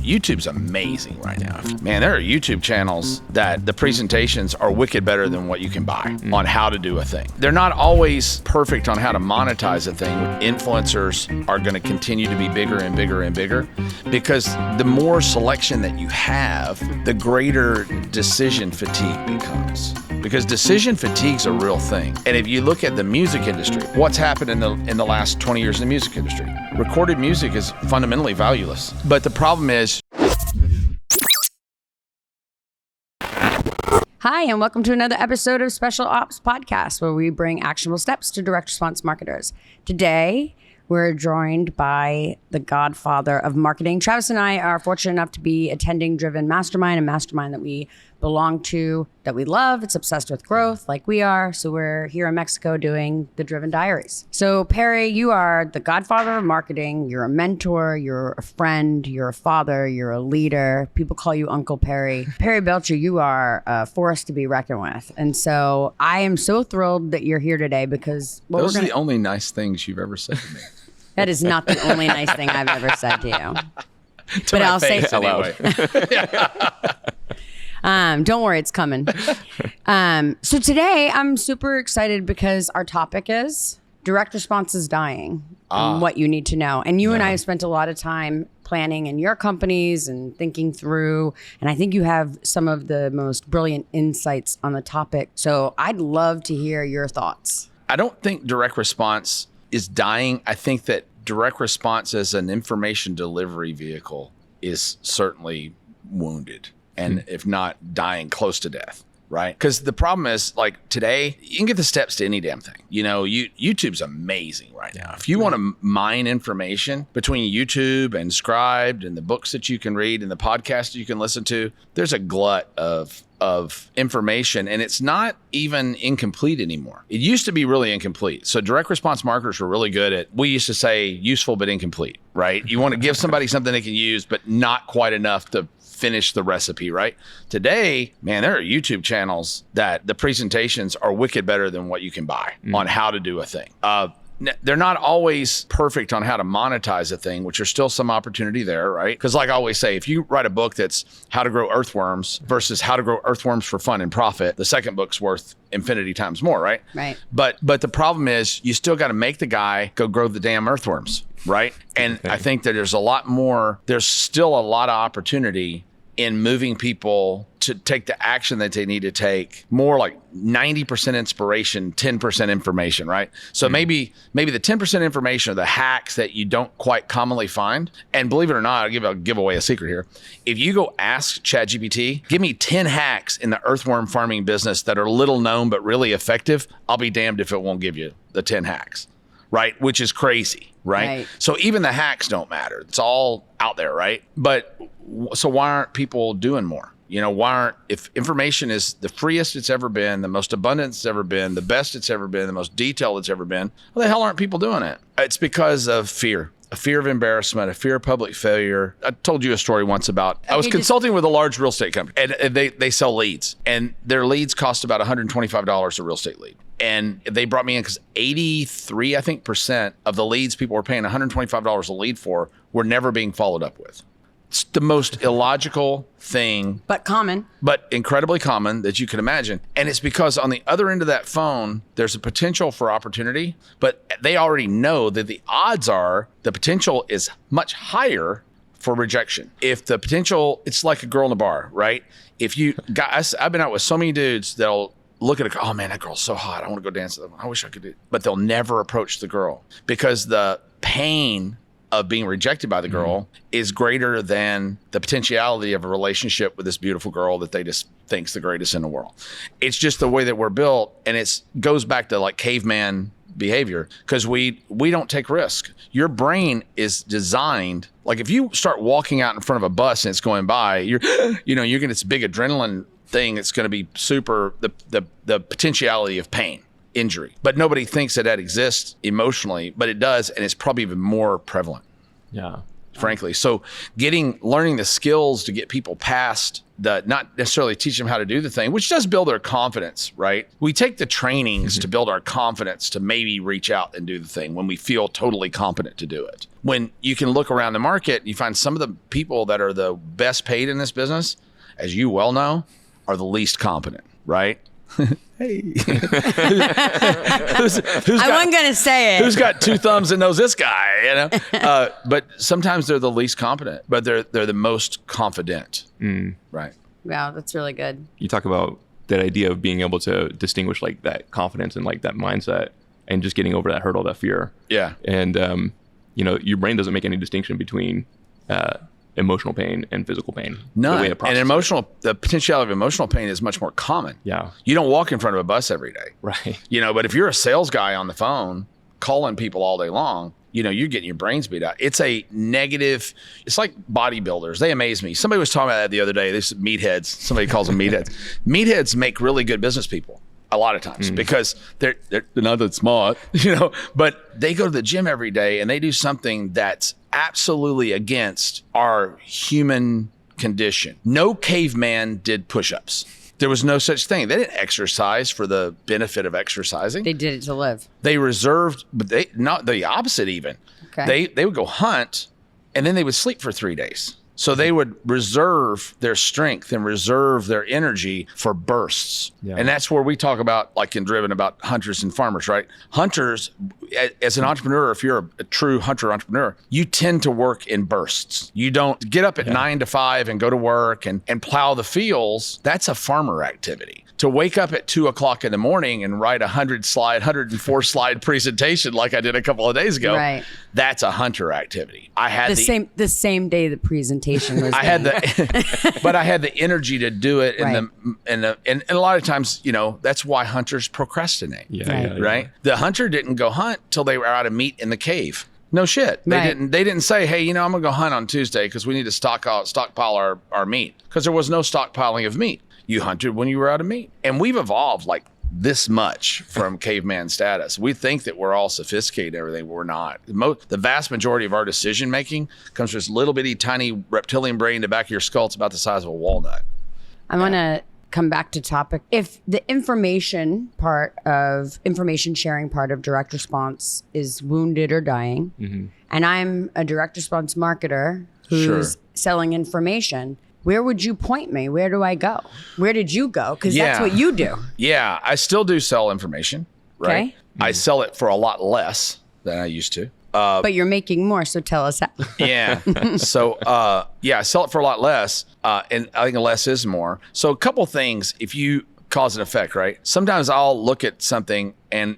YouTube's amazing right now. Man, there are YouTube channels that the presentations are wicked better than what you can buy on how to do a thing. They're not always perfect on how to monetize a thing. Influencers are going to continue to be bigger and bigger and bigger because the more selection that you have, the greater decision fatigue becomes. Because decision fatigue's a real thing. And if you look at the music industry, what's happened in the last 20 years in the music industry? Recorded music is fundamentally valueless. But the problem is... Hi, and welcome to another episode of Special Ops Podcast, where we bring actionable steps to direct response marketers. Today, we're joined by the godfather of marketing. Travis and I are fortunate enough to be attending Driven Mastermind, a mastermind that we belong to, that we love. It's obsessed with growth like we are. So we're here in Mexico doing the Driven Diaries. So Perry, you are the godfather of marketing. You're a mentor, you're a friend, you're a father, you're a leader. People call you Uncle Perry. Perry Belcher, you are a force to be reckoned with. And so I am so thrilled that you're here today because... Those are the only nice things you've ever said to me. That is not the only nice thing I've ever said to you. But I'll say hello. Don't worry, it's coming. So today I'm super excited because our topic is direct response is dying and what you need to know. And you and I have spent a lot of time planning in your companies and thinking through, and I think you have some of the most brilliant insights on the topic. So I'd love to hear your thoughts. I don't think direct response is dying. I think that direct response as an information delivery vehicle is certainly wounded. And if not dying close to death, right? Because the problem is, like today, you can get the steps to any damn thing. You know, YouTube's amazing right now. If you want to mine information between YouTube and Scribed and the books that you can read and the podcasts you can listen to, there's a glut of information, and it's not even incomplete anymore. It used to be really incomplete. So direct response marketers were really good at, we used to say useful but incomplete, right? You want to give somebody something they can use, but not quite enough to finish the recipe, right? Today, man, there are YouTube channels that the presentations are wicked better than what you can buy on how to do a thing. They're not always perfect on how to monetize a thing, which there's still some opportunity there, right? Because like I always say, if you write a book that's how to grow earthworms versus how to grow earthworms for fun and profit, the second book's worth infinity times more, right? Right. But the problem is you still got to make the guy go grow the damn earthworms, right? And I think that there's still a lot of opportunity in moving people to take the action that they need to take, more like 90% inspiration, 10% information, right? So maybe the 10% information are the hacks that you don't quite commonly find. And believe it or not, I'll give away a secret here. If you go ask ChatGPT, give me 10 hacks in the earthworm farming business that are little known but really effective, I'll be damned if it won't give you the 10 hacks, right? Which is crazy, right? So even the hacks don't matter. It's all out there, right? But so why aren't people doing more? You know, if information is the freest it's ever been, the most abundant it's ever been, the best it's ever been, the most detailed it's ever been, why the hell aren't people doing it? It's because of fear. A fear of embarrassment, a fear of public failure. I told you a story once about, I was consulting with a large real estate company, and they sell leads, and their leads cost about $125 a real estate lead. And they brought me in because 83, I think, % of the leads people were paying $125 a lead for were never being followed up with. It's the most illogical thing. But common. But incredibly common that you can imagine. And it's because on the other end of that phone, there's a potential for opportunity, but they already know that the odds are the potential is much higher for rejection. If the potential, it's like a girl in a bar, right? If you guys, I've been out with so many dudes that'll look at oh man, that girl's so hot. I want to go dance with them. I wish I could do it. But they'll never approach the girl because the pain of being rejected by the girl is greater than the potentiality of a relationship with this beautiful girl that they just think's the greatest in the world. It's just the way that we're built, and it goes back to like caveman behavior because we don't take risk. Your brain is designed, like if you start walking out in front of a bus and it's going by, you're getting this big adrenaline thing. It's going to be super, the potentiality of pain, injury, but nobody thinks that exists emotionally, but it does, and it's probably even more prevalent. Yeah. frankly. So learning the skills to get people past not necessarily teach them how to do the thing, which does build their confidence, right? We take the trainings to build our confidence to maybe reach out and do the thing when we feel totally competent to do it. When you can look around the market, you find some of the people that are the best paid in this business, as you well know, are the least competent, right? Hey, I wasn't gonna say it. Who's got two thumbs and knows this guy? You know, but sometimes they're the least competent, but they're the most confident, right? Wow, that's really good. You talk about that idea of being able to distinguish like that confidence and like that mindset, and just getting over that hurdle, that fear. Yeah, and you know, your brain doesn't make any distinction between emotional pain and physical pain. None. And the potentiality of emotional pain is much more common. Yeah. You don't walk in front of a bus every day. Right. You know, but if you're a sales guy on the phone calling people all day long, you know, you're getting your brains beat out. It's a negative, it's like bodybuilders. They amaze me. Somebody was talking about that the other day. This is meatheads. Somebody calls them meatheads. Meatheads make really good business people a lot of times because they're not that smart, you know, but they go to the gym every day and they do something that's absolutely against our human condition. No caveman did push-ups. There was no such thing. They didn't exercise for the benefit of exercising. They did it to live. They reserved, but they not the opposite even. Okay. They would go hunt and then they would sleep for 3 days. So they would reserve their strength and reserve their energy for bursts. Yeah. And that's where we talk about, like in Driven, about hunters and farmers, right? Hunters, as an entrepreneur, if you're a true hunter entrepreneur, you tend to work in bursts. You don't get up at 9 to 5 and go to work and plow the fields. That's a farmer activity. To wake up at 2 o'clock in the morning and write 104 slide presentation like I did a couple of days ago, right. That's a hunter activity. I had the same day the presentation was. But I had the energy to do it, right. and a lot of times, you know, that's why hunters procrastinate. Right? The hunter didn't go hunt till they were out of meat in the cave. No shit. They didn't say, hey, you know, I'm gonna go hunt on Tuesday because we need to stockpile our meat, because there was no stockpiling of meat. You hunted when you were out of meat. And we've evolved like this much from caveman status. We think that we're all sophisticated and everything. We're not. The vast majority of our decision making comes from this little bitty tiny reptilian brain in the back of your skull. It's about the size of a walnut. I want to come back to topic. If the information sharing part of direct response is wounded or dying, and I'm a direct response marketer who's selling information, where would you point me? Where do I go? Where did you go? Because that's what you do. Yeah, I still do sell information, right? Okay. I sell it for a lot less than I used to. But you're making more, so tell us how. Yeah. So, I sell it for a lot less, and I think less is more. So a couple things, if you cause and effect, right? Sometimes I'll look at something and,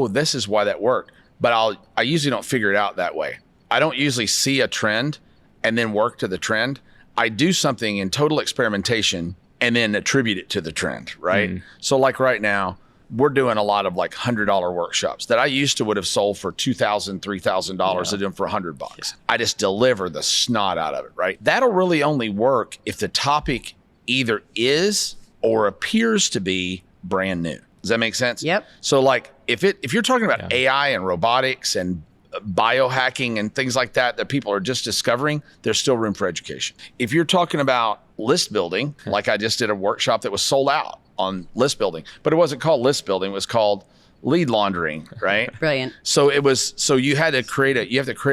this is why that worked. But I usually don't figure it out that way. I don't usually see a trend and then work to the trend. I do something in total experimentation and then attribute it to the trend, right? So like right now, we're doing a lot of like $100 workshops that I used to would have sold for $2,000, $3,000. I do them for $100. I just deliver the snot out of it, right? That'll really only work if the topic either is or appears to be brand new. Does that make sense? Yep. So like if you're talking about AI and robotics and biohacking and things like that people are just discovering, there's still room for education. If you're talking about list building, like I just did a workshop that was sold out on list building, but it wasn't called list building, it was called lead laundering, right? Brilliant. So you have to create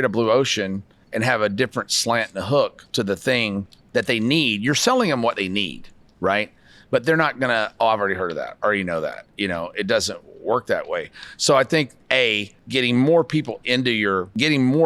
a blue ocean and have a different slant and a hook to the thing that they need. You're selling them what they need, right? But they're not gonna, I've already heard of that, or you know that. You know, it doesn't work that way. So I think getting more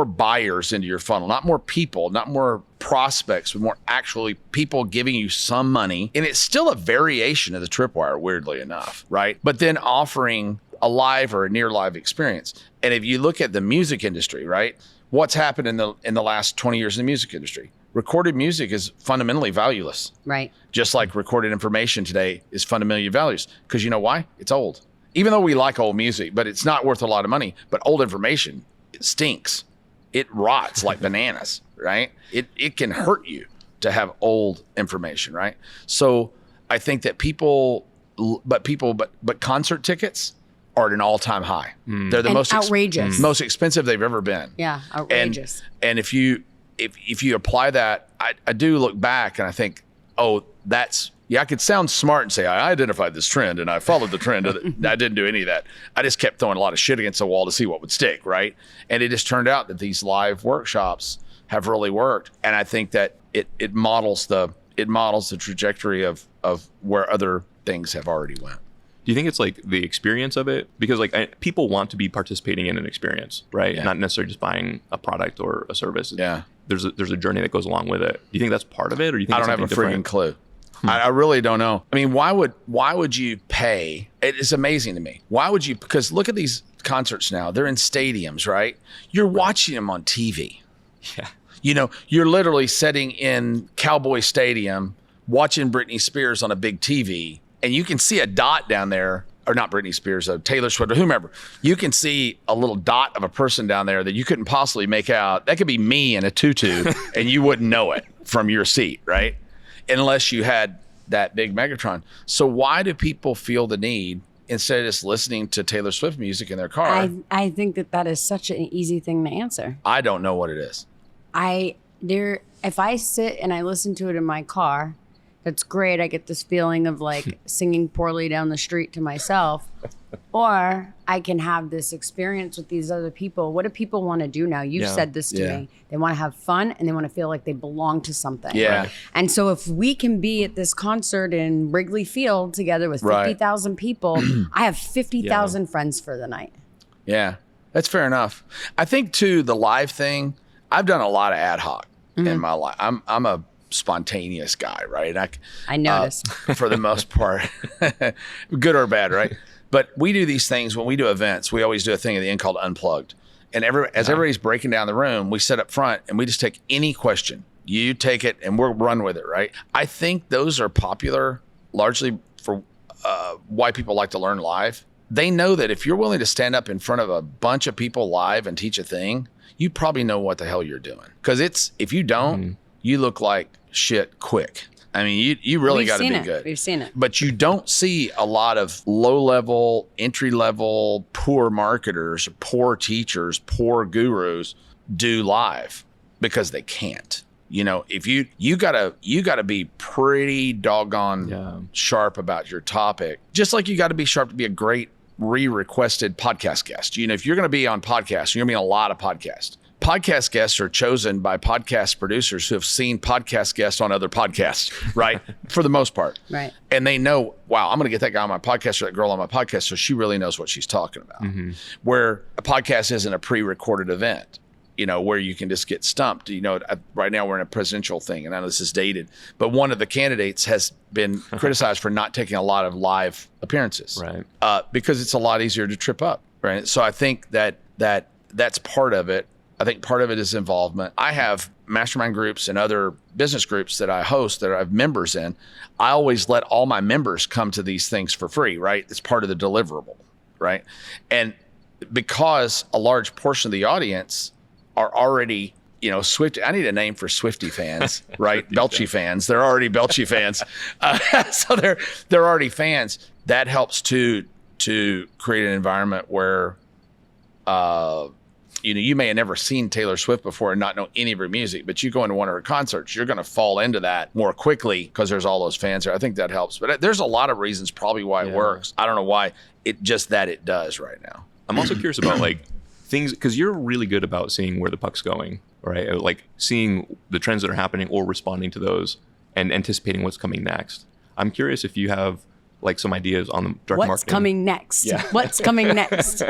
buyers into your funnel, not more people, not more prospects, but more actually people giving you some money. And it's still a variation of the tripwire, weirdly enough, right? But then offering a live or a near live experience. And if you look at the music industry, right? What's happened in the last 20 years in the music industry? Recorded music is fundamentally valueless. Right. Just like recorded information today is fundamentally valueless. Because you know why? It's old. Even though we like old music, but it's not worth a lot of money. But old information, it stinks. It rots like bananas, right? It can hurt you to have old information, right? So I think that but concert tickets are at an all-time high. They're the most outrageous, most expensive they've ever been. Yeah, outrageous. And if if you apply that, I do look back and I think, oh, I could sound smart and say, I identified this trend and I followed the trend. I didn't do any of that. I just kept throwing a lot of shit against the wall to see what would stick, right? And it just turned out that these live workshops have really worked. And I think that it models the trajectory of where other things have already went. Do you think it's like the experience of it? Because like people want to be participating in an experience, right? Yeah. Not necessarily just buying a product or a service. Yeah. There's a journey that goes along with it. Do you think that's part of it, or do you think I don't have a freaking clue. I really don't know. I mean, why would you pay? It's amazing to me. Why would you? Because look at these concerts now. They're in stadiums, right? You're watching them on TV. Yeah. You know, you're literally sitting in Cowboy Stadium watching Britney Spears on a big TV, and you can see a dot down there, or not Britney Spears, Taylor Swift, or whomever. You can see a little dot of a person down there that you couldn't possibly make out. That could be me in a tutu, and you wouldn't know it from your seat, right? Unless you had that big Megatron. So why do people feel the need, instead of just listening to Taylor Swift music in their car? I think that is such an easy thing to answer. I don't know what it is. If I sit and I listen to it in my car, that's great. I get this feeling of like singing poorly down the street to myself. Or I can have this experience with these other people. What do people want to do now? You've said this to me. They want to have fun and they want to feel like they belong to something. Yeah. And so if we can be at this concert in Wrigley Field together with 50,000 people, I have 50,000 friends for the night. Yeah, that's fair enough. I think too, the live thing, I've done a lot of ad hoc in my life. I'm a spontaneous guy, right? I noticed. For the most part, good or bad, right? But we do these things when we do events. We always do a thing at the end called Unplugged. And as everybody's breaking down the room, we sit up front and we just take any question. You take it and we'll run with it, right? I think those are popular largely for why people like to learn live. They know that if you're willing to stand up in front of a bunch of people live and teach a thing, you probably know what the hell you're doing. Because if you don't, you look like shit quick. I mean, you really got to be good. We've seen it. But you don't see a lot of low-level, entry-level, poor marketers, poor teachers, poor gurus do live because they can't. You know, if you gotta be pretty doggone sharp about your topic, just like you got to be sharp to be a great re-requested podcast guest. You know, if you're going to be on podcasts, you're going to be on a lot of podcasts. Podcast guests are chosen by podcast producers who have seen podcast guests on other podcasts, right? For the most part. Right. And they know, wow, I'm going to get that guy on my podcast or that girl on my podcast, so she really knows what she's talking about. Where a podcast isn't a pre-recorded event, you know, where you can just get stumped. You know, right now we're in a presidential thing, and I know this is dated, but one of the candidates has been criticized for not taking a lot of live appearances. Right. Because it's a lot easier to trip up, right? So I think that's part of it. I think part of it is involvement. I have mastermind groups and other business groups that I host that I have members in. I always let all my members come to these things for free, right? It's part of the deliverable, right? And because a large portion of the audience are already, you know, Swift. I need a name for Swiftie fans, right? Belchy fans. They're already Belchy fans. So they're already fans. That helps to create an environment where, you know, you may have never seen Taylor Swift before and not know any of her music, but you go into one of her concerts, you're going to fall into that more quickly because there's all those fans there. I think that helps. But there's a lot of reasons probably why it works. I don't know why it does right now. I'm also curious about like things, because you're really good about seeing where the puck's going, right? Like seeing the trends that are happening or responding to those and anticipating what's coming next. I'm curious if you have like some ideas on the direct marketing. What's coming next? Yeah. What's coming next?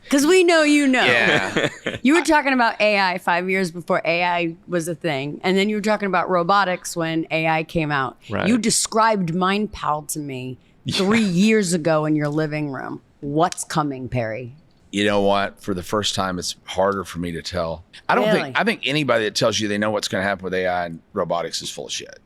Because we know you know. Yeah. You were talking about AI 5 years before AI was a thing. And then you were talking about robotics when AI came out. Right. You described MindPal to me 3 years ago in your living room. What's coming, Perry? You know what? For the first time, it's harder for me to tell. Really? I think anybody that tells you they know what's going to happen with AI and robotics is full of shit.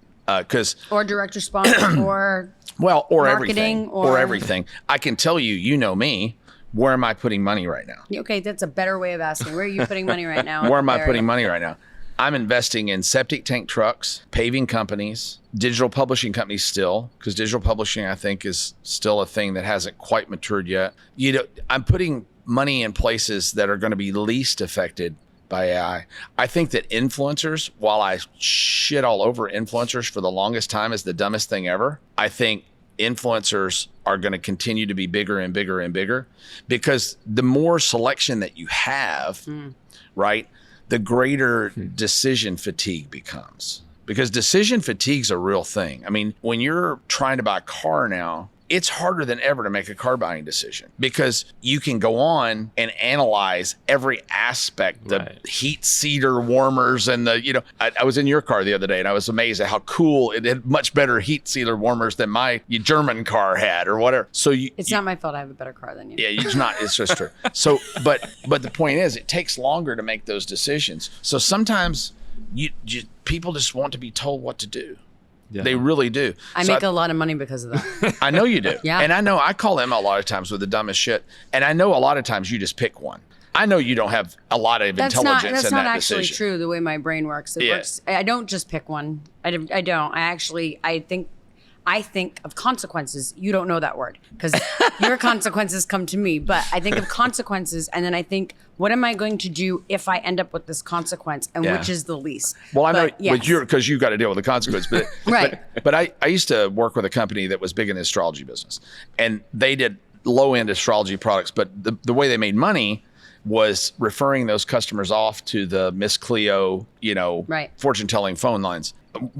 Or direct response or marketing, everything. Or everything. I can tell you, you know me, where am I putting money right now? Okay, that's a better way of asking. Where are you putting money right now? Where am I putting money right now? I'm investing in septic tank trucks, paving companies, digital publishing companies still, because digital publishing, I think, is still a thing that hasn't quite matured yet. You know, I'm putting money in places that are going to be least affected by AI. I think that influencers, while I shit all over influencers for the longest time as the dumbest thing ever, I think influencers are going to continue to be bigger and bigger and bigger, because the more selection that you have, right, the greater decision fatigue becomes. Because decision fatigue's a real thing. I mean, when you're trying to buy a car now, it's harder than ever to make a car buying decision, because you can go on and analyze every aspect, the heat seater warmers and I was in your car the other day and I was amazed at how cool it had much better heat sealer warmers than my German car had or whatever. So it's not my fault I have a better car than you. Yeah, it's not. It's just true. So, but the point is, it takes longer to make those decisions. So sometimes people just want to be told what to do. Yeah. They really do. I make a lot of money because of that. I know you do. Yeah. And I know I call them a lot of times with the dumbest shit. And I know a lot of times you just pick one. I know you don't have a lot of intelligence in that decision. That's not actually true the way my brain works. It works. I don't just pick one. I don't. I think of consequences. You don't know that word because your consequences come to me. But I think of consequences, and then I think, what am I going to do if I end up with this consequence, and which is the least? Well, I know, because you've got to deal with the consequence. But right. But I used to work with a company that was big in the astrology business, and they did low-end astrology products. But the way they made money was referring those customers off to the Miss Cleo, fortune-telling phone lines.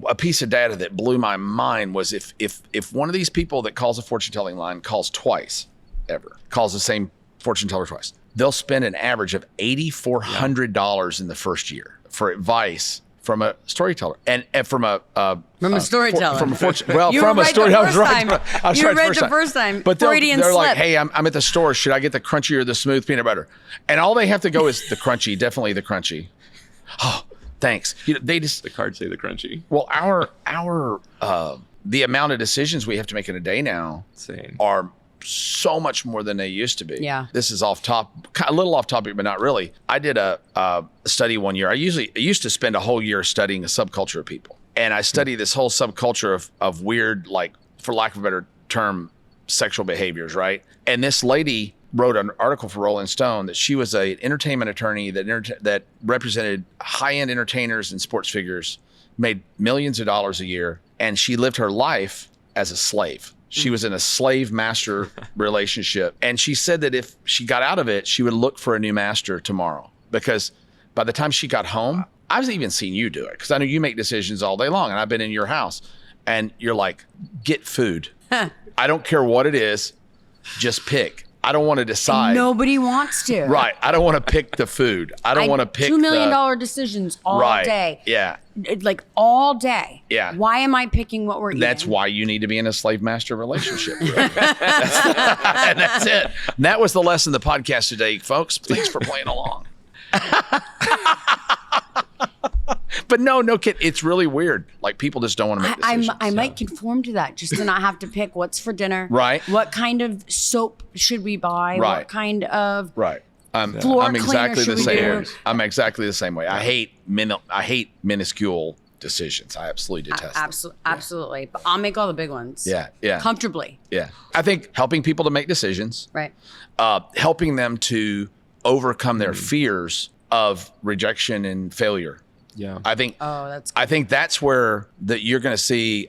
A piece of data that blew my mind was if one of these people that calls a fortune-telling line calls the same fortune teller twice, they'll spend an average of $8,400 in the first year for advice from a storyteller and from a storyteller. From a fortune. Well, from a storyteller. You were right the first time. But they're like, hey, I'm at the store. Should I get the crunchy or the smooth peanut butter? And all they have to go is the crunchy. Definitely the crunchy. Oh, thanks. They just the cards say the crunchy. Well, our the amount of decisions we have to make in a day now are so much more than they used to be. Yeah. This is a little off topic, but not really. I did a study one year. I used to spend a whole year studying a subculture of people, and I studied this whole subculture of weird, like, for lack of a better term, sexual behaviors, right? And this lady wrote an article for Rolling Stone that she was an entertainment attorney that represented high-end entertainers and sports figures, made millions of dollars a year, and she lived her life as a slave. She was in a slave-master relationship, and she said that if she got out of it, she would look for a new master tomorrow, because by the time she got home, I've even seen you do it, because I know you make decisions all day long, and I've been in your house, and you're like, get food. I don't care what it is, just pick. I don't want to decide. Nobody wants to. Right. I don't want to pick the food. I don't want to pick $2 million decisions all day. Yeah. Like all day. Yeah. Why am I picking what we're eating? That's why you need to be in a slave-master relationship. That's it. And that was the lesson of the podcast today, folks. Thanks for playing along. But no kid, it's really weird. Like, people just don't want to make decisions. I might conform to that just to not have to pick what's for dinner. Right. What kind of soap should we buy? Right. What kind of floor I'm exactly cleaner the should we same. do? I'm exactly the same way. I hate minuscule decisions. I absolutely detest them. Absolutely. But I'll make all the big ones. Yeah. Comfortably. Yeah. I think helping people to make decisions. Right. Helping them to overcome their fears of rejection and failure. Yeah. I think that's good. I think that's where you're going to see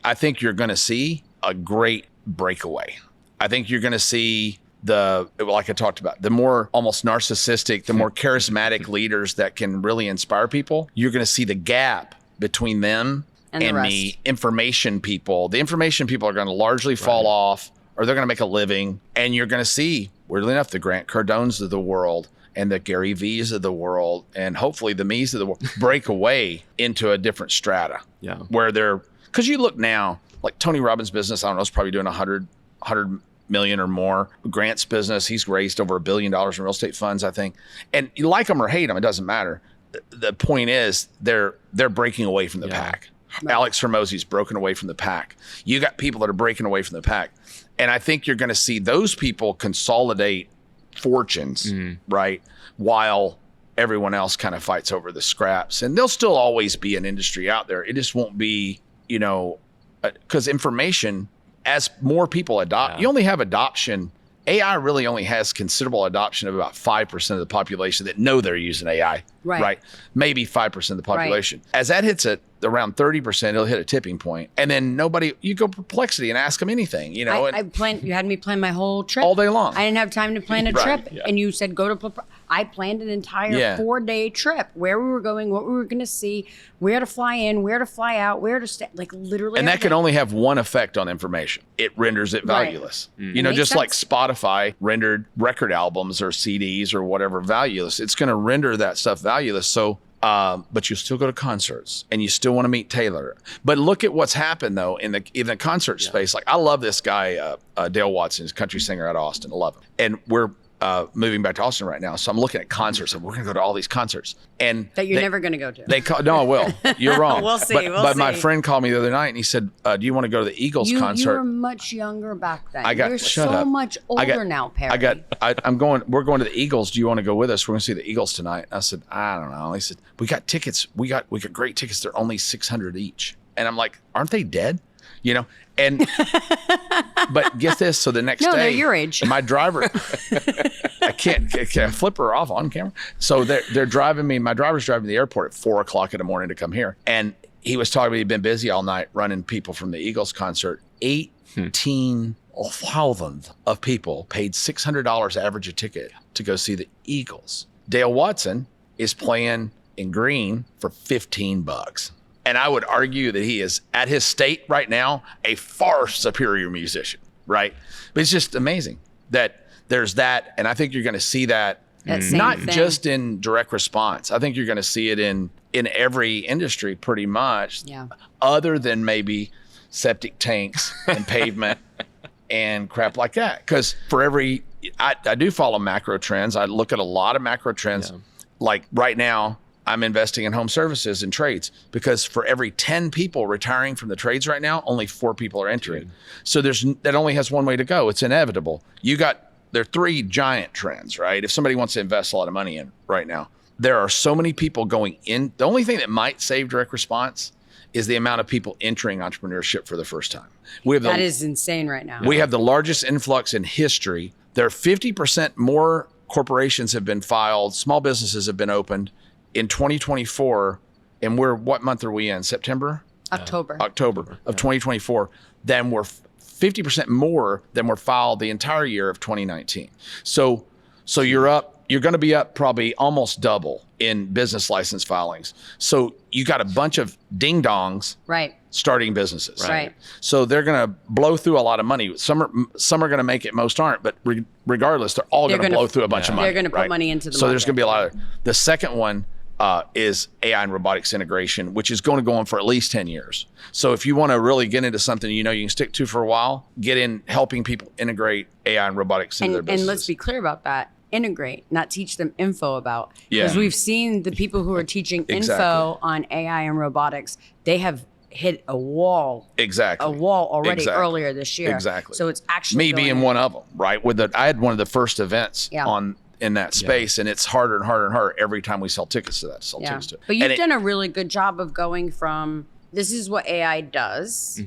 a great breakaway. I think you're going to see like I talked about, the more almost narcissistic, the more charismatic leaders that can really inspire people. You're going to see the gap between them and the information people. The information people are going to largely fall off, or they're going to make a living. And you're going to see, weirdly enough, the Grant Cardones of the world and the Gary V's of the world, and hopefully the me's of the world, break away into a different strata. Yeah. Where because you look now, like Tony Robbins' business, I don't know, is probably doing 100 million or more. Grant's business, he's raised over $1 billion in real estate funds, I think. And you like them or hate them, it doesn't matter. The point is, they're breaking away from the pack. Right. Alex Hormozi's broken away from the pack. You got people that are breaking away from the pack. And I think you're going to see those people consolidate fortunes, right? While everyone else kind of fights over the scraps. And there'll still always be an industry out there. It just won't be, because information, as more people adopt, you only have adoption AI really only has considerable adoption of about 5% of the population that know they're using AI. Right. Maybe 5% of the population. As that hits at around 30%, it'll hit a tipping point. And then you go Perplexity and ask them anything, you know. You had me plan my whole trip. All day long. I didn't have time to plan a trip. Yeah. And you said go to I planned an entire 4-day trip, where we were going, what we were going to see, where to fly in, where to fly out, where to stay, like literally. And that can only have one effect on information. It renders it valueless. You know, just like Spotify rendered record albums or CDs or whatever valueless. It's going to render that stuff valueless. So, but you still go to concerts and you still want to meet Taylor. But look at what's happened though in the concert space. Like I love this guy, Dale Watson, he's a country singer out of Austin. I love him. And we're moving back to Austin right now. So I'm looking at concerts and we're going to go to all these concerts. And that you're never going to go to. No, I will. You're wrong. We'll see. But my friend called me the other night and he said, do you want to go to the Eagles concert? You were much younger back then. You're shut so up. much older now, Perry. We're going to the Eagles. Do you want to go with us? We're going to see the Eagles tonight. I said, I don't know. He said, we got tickets. We got great tickets. They're only $600 each. And I'm like, aren't they dead? You know, and but get this. So the next day, they're your age. My driver, I can't flip her off on camera. So they're driving me. My driver's driving me to the airport at 4:00 in the morning to come here, and he was talking to me. He'd been busy all night running people from the Eagles concert. 18,000 of people paid $600 average a ticket to go see the Eagles. Dale Watson is playing in green for $15. And I would argue that he is, at his state right now, a far superior musician, right? But it's just amazing that there's that. And I think you're going to see that not just in direct response. I think you're going to see it in every industry pretty much, other than maybe septic tanks and pavement and crap like that. Because I do follow macro trends. I look at a lot of macro trends. Like right now, I'm investing in home services and trades because for every 10 people retiring from the trades right now, only 4 people are entering. So that only has one way to go. It's inevitable. There are 3 giant trends, right? If somebody wants to invest a lot of money in right now, there are so many people going in. The only thing that might save direct response is the amount of people entering entrepreneurship for the first time. That is insane right now. We have the largest influx in history. There are 50% more corporations have been filed, small businesses have been opened in 2024, and what month are we in? September? October of 2024, then we're 50% more than were filed the entire year of 2019. So you're going to be up probably almost double in business license filings. So you got a bunch of ding-dongs starting businesses. Right. So they're going to blow through a lot of money. Some are going to make it, most aren't, but regardless, they're all going to blow through a bunch of money. They're going to put money into the market. So there's going to be a lot of, the second one is AI and robotics integration, which is going to go on for at least 10 years. So if you want to really get into something you can stick to for a while, get in helping people integrate AI and robotics into their businesses. And let's be clear about that. Integrate, not teach them info about. Because we've seen the people who are teaching info on AI and robotics, they have hit a wall. Exactly. A wall already earlier this year. Exactly. So it's actually being one of them, right? I had one of the first events in that space, and it's harder and harder and harder every time we sell tickets to that. Tickets to it. But you've done a really good job of going from this is what AI does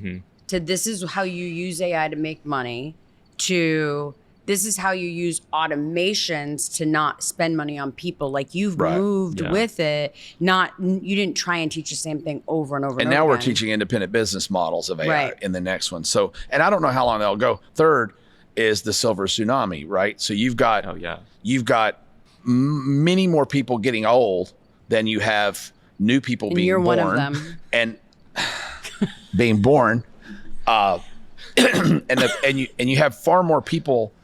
to this is how you use AI to make money to this is how you use automations to not spend money on people. Like you've moved with it. You didn't try and teach the same thing over and over. And now we're teaching independent business models of AI in the next one. So, and I don't know how long they'll go. Third is the silver tsunami, right? So you've got many more people getting old than you have new people being you're born. One of them. And being born, and you have far more people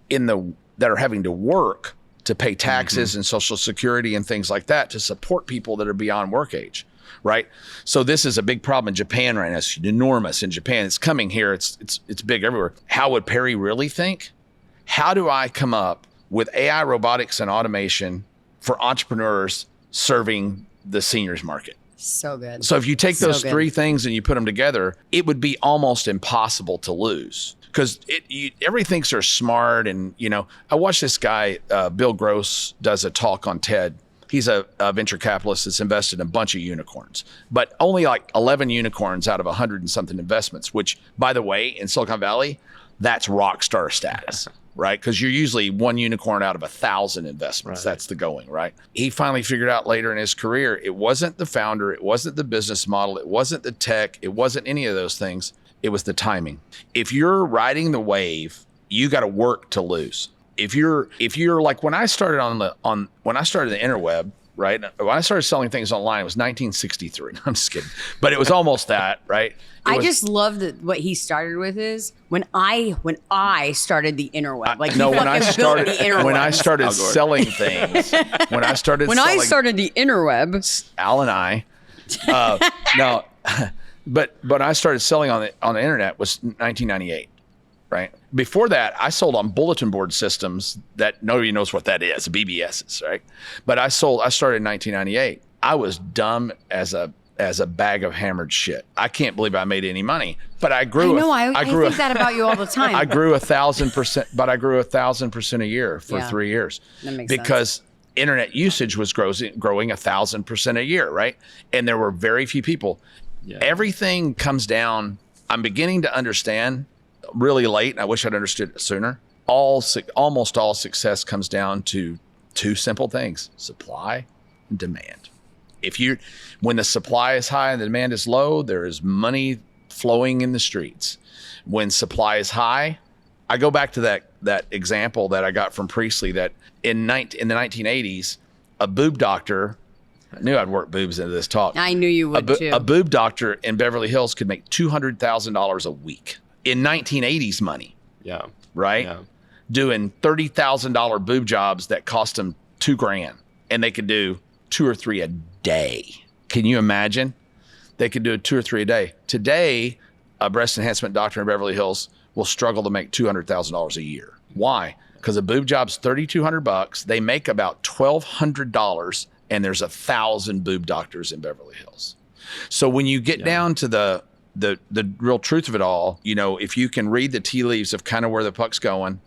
that are having to work to pay taxes and Social Security and things like that to support people that are beyond work age, right? So this is a big problem in Japan right now. It's enormous in Japan. It's coming here. It's big everywhere. How would Perry really think? How do I come up with AI, robotics, and automation for entrepreneurs serving the seniors market? So good. So if you take those 3 things and you put them together, it would be almost impossible to lose. Because everybody thinks they're smart. And, I watched this guy, Bill Gross, does a talk on TED. He's a venture capitalist that's invested in a bunch of unicorns, but only like 11 unicorns out of 100 and something investments, which, by the way, in Silicon Valley, that's rock star status. right? Because you're usually one unicorn out of 1,000 investments. Right. That's the going, right? He finally figured out later in his career, it wasn't the founder, it wasn't the business model, it wasn't the tech, it wasn't any of those things. It was the timing. If you're riding the wave, you got to work to lose. If you're like when I started when I started the interweb, right? When I started selling things online, it was 1963. I'm just kidding, but it was almost that, right? I just love that what he started with is when I started the interweb. Like no, he when I fucking started built the interweb. when I started selling things, when I started the interweb, Al and I, no, but I started selling on the internet was 1998. Right. Before that, I sold on bulletin board systems that nobody knows what that is, BBSs, right? But I started in 1998. I was dumb as a bag of hammered shit. I can't believe I made any money, but I grew. I think that about you all the time. I grew 1,000%, but I grew 1,000% a year for 3 years. That makes because sense. internet usage was growing 1,000% a year, right? And there were very few people. Yeah. Everything comes down. I'm beginning to understand really late, and I wish I'd understood it sooner. Almost all success comes down to two simple things: supply and demand. When the supply is high and the demand is low, there is money flowing in the streets. When supply is high, I go back to that example that I got from Priestley that in the 1980s, a boob doctor, I knew I'd work boobs into this talk. I knew you would too. A boob doctor in Beverly Hills could make $200,000 a week in 1980s money. Yeah. Right? Yeah. Doing $30,000 boob jobs that cost them $2,000, and they could do 2 or 3 a day. Can you imagine? They could do 2 or 3 a day. Today, a breast enhancement doctor in Beverly Hills will struggle to make $200,000 a year. Why? Because a boob job's $3,200. They make about $1,200, and there's 1,000 boob doctors in Beverly Hills. So when you get down to the real truth of it all, if you can read the tea leaves of kind of where the puck's going,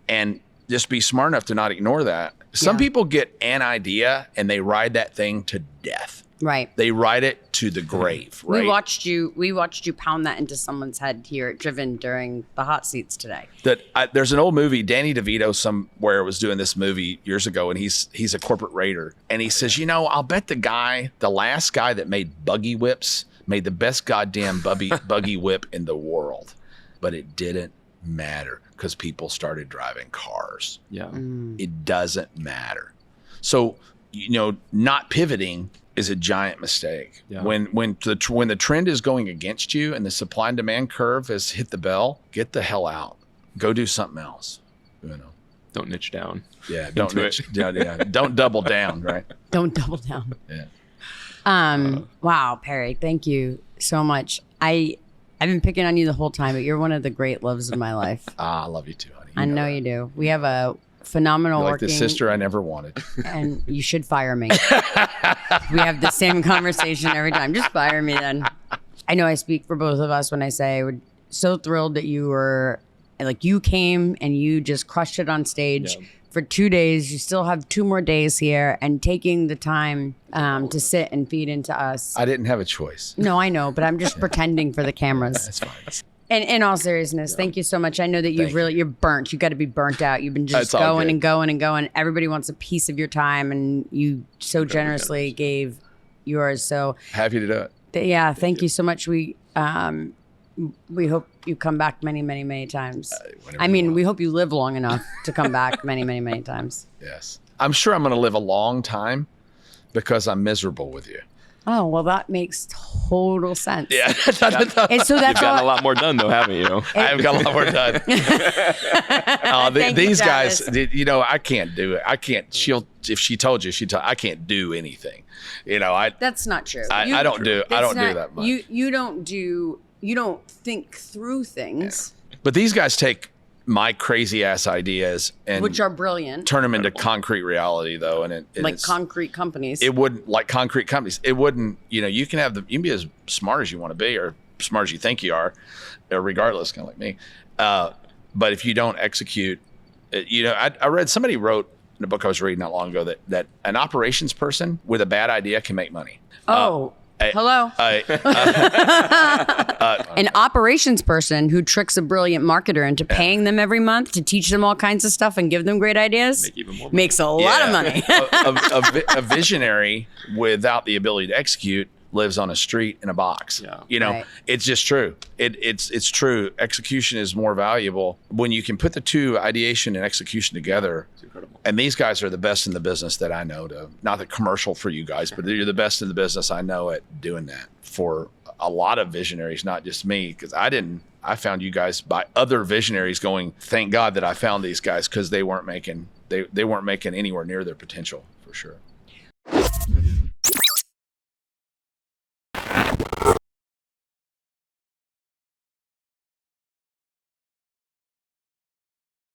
and just be smart enough to not ignore that. Some people get an idea and they ride that thing to death. Right. They ride it to the grave. Right. We watched you pound that into someone's head here at Driven during the hot seats today. There's an old movie, Danny DeVito somewhere was doing this movie years ago, and he's a corporate raider, and he says, I'll bet the last guy that made buggy whips made the best goddamn buggy whip in the world. But it didn't matter because people started driving cars. Yeah. It doesn't matter. So, not pivoting is a giant mistake. Yeah. When the trend is going against you and the supply and demand curve has hit the bell, get the hell out. Go do something else. Don't niche down. Yeah, don't niche. Yeah. Don't double down, right? Don't double down. Yeah. Wow, Perry, thank you so much. I've been picking on you the whole time, but you're one of the great loves of my life. I love you too, honey. I know you do. We have a phenomenal You're like working... the sister I never wanted. And you should fire me. We have the same conversation every time. Just fire me then. I know I speak for both of us when I say we're so thrilled that you came and you just crushed it on stage. Yeah. For 2 days. You still have 2 more days here, and taking the time to sit and feed into us. I didn't have a choice. No, I know, but I'm just pretending for the cameras. That's fine. And in all seriousness, thank you so much. I know that you're burnt. You got to be burnt out. You've been just going and going and going. Everybody wants a piece of your time, and you so generously gave yours. So happy to do it. Yeah, thank you so much. We hope you come back many, many, many times. We hope you live long enough to come back many, many, many times. Yes. I'm sure I'm going to live a long time because I'm miserable with you. Oh, well, that makes total sense. Yeah. And so that's You've gotten a lot more done, though, haven't you? I've got a lot more done. These guys, I can't do it. I can't. If she told you, I can't do anything. That's not true. I don't do that much. You don't think through things. Yeah. But these guys take my crazy ass ideas and which are brilliant, turn them into concrete reality, though, and concrete companies. It wouldn't like concrete companies. It wouldn't. You can be as smart as you want to be, or smart as you think you are, regardless, kind of like me. But if you don't execute, I read somebody wrote in a book I was reading not long ago that an operations person with a bad idea can make money. Hello. I An operations person who tricks a brilliant marketer into paying them every month to teach them all kinds of stuff and give them great ideas Make even more money. makes a lot of money. A visionary without the ability to execute lives on a street in a box. Yeah. You know, Right. it's just true. It's true. Execution is more valuable when you can put the two, ideation and execution, together. It's incredible. And these guys are the best in the business that I know. Not the commercial for you guys, but you're the best in the business I know at doing that for a lot of visionaries, not just me, because I found you guys by other visionaries going, thank God that I found these guys, because they weren't making anywhere near their potential, for sure.